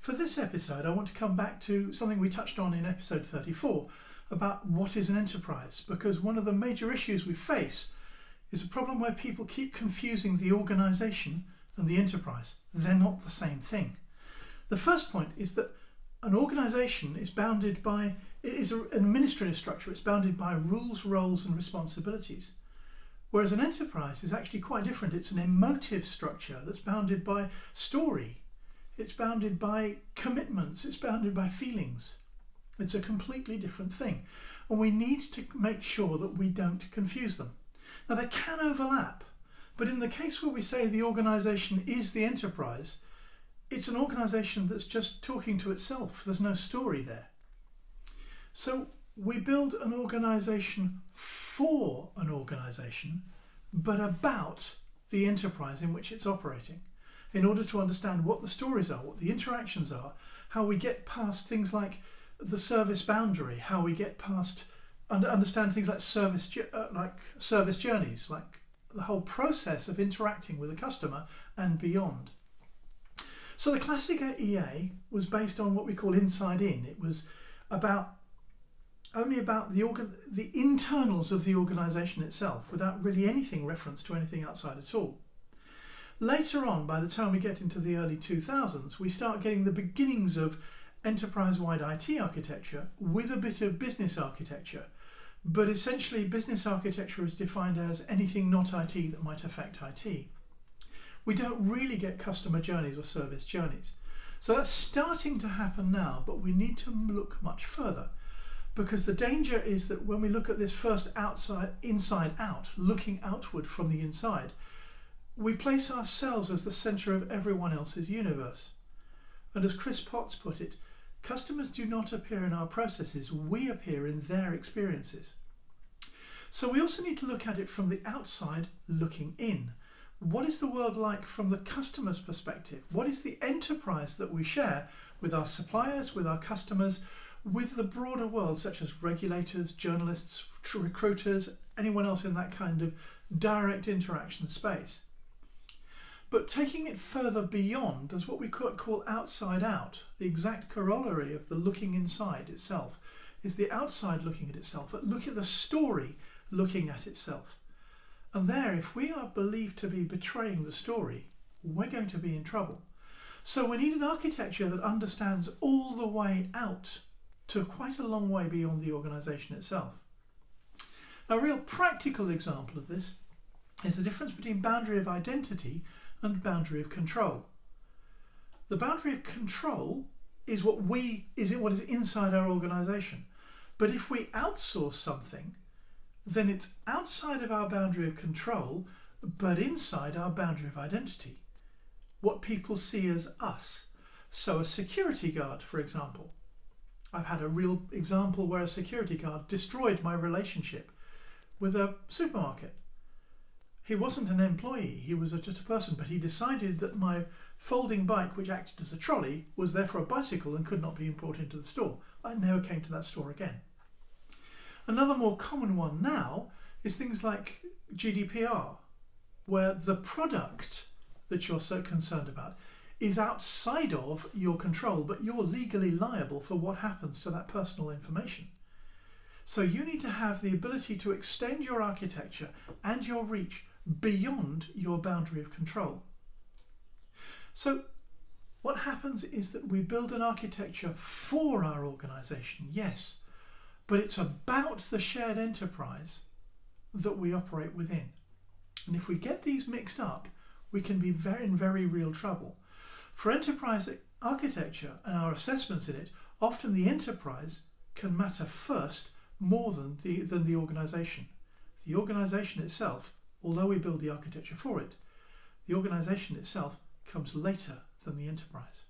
For this episode, I want to come back to something we touched on in episode 34 about what is an enterprise, because one of the major issues we face is a problem where people keep confusing the organisation and the enterprise. They're not the same thing. The first point is that an organisation is bounded by, it is an administrative structure, it's bounded by rules, roles and responsibilities. Whereas an enterprise is actually quite different. It's an emotive structure that's bounded by story. It's bounded by commitments. It's bounded by feelings. It's a completely different thing. And we need to make sure that we don't confuse them. Now they can overlap, but in the case where we say the organisation is the enterprise, it's an organisation that's just talking to itself. There's no story there. So we build an organisation for an organisation, but about the enterprise in which it's operating, in order to understand what the stories are, what the interactions are, how we get past things like the service boundary, how we get past understand things like service journeys, like the whole process of interacting with a customer and beyond. So the classic EA was based on what we call inside in. It was only about the internals of the organisation itself, without really anything reference to anything outside at all. Later on, by the time we get into the early 2000s, we start getting the beginnings of enterprise-wide IT architecture with a bit of business architecture. But essentially, business architecture is defined as anything not IT that might affect IT. We don't really get customer journeys or service journeys. So that's starting to happen now, but we need to look much further. Because the danger is that when we look at this first inside out, looking outward from the inside, we place ourselves as the centre of everyone else's universe. And as Chris Potts put it, customers do not appear in our processes, we appear in their experiences. So we also need to look at it from the outside looking in. What is the world like from the customer's perspective? What is the enterprise that we share with our suppliers, with our customers, with the broader world, such as regulators, journalists, recruiters, anyone else in that kind of direct interaction space? But taking it further beyond, there's what we call outside out. The exact corollary of the looking inside itself is the outside looking at itself, look at the story looking at itself. And there, if we are believed to be betraying the story, we're going to be in trouble. So we need an architecture that understands all the way out to quite a long way beyond the organisation itself. A real practical example of this is the difference between boundary of identity and boundary of control. The boundary of control is what is inside our organisation. But if we outsource something, then it's outside of our boundary of control, but inside our boundary of identity. What people see as us. So a security guard, for example. I've had a real example where a security guard destroyed my relationship with a supermarket. He wasn't an employee, he was just a person, but he decided that my folding bike, which acted as a trolley, was therefore a bicycle and could not be brought into the store. I never came to that store again. Another more common one now is things like GDPR, where the product that you're so concerned about is outside of your control, but you're legally liable for what happens to that personal information. So you need to have the ability to extend your architecture and your reach beyond your boundary of control. So what happens is that we build an architecture for our organisation, yes, but it's about the shared enterprise that we operate within. And if we get these mixed up, we can be in very real trouble. For enterprise architecture and our assessments in it, often the enterprise can matter first more than the organisation. The organisation itself, although we build the architecture for it, the organisation itself comes later than the enterprise.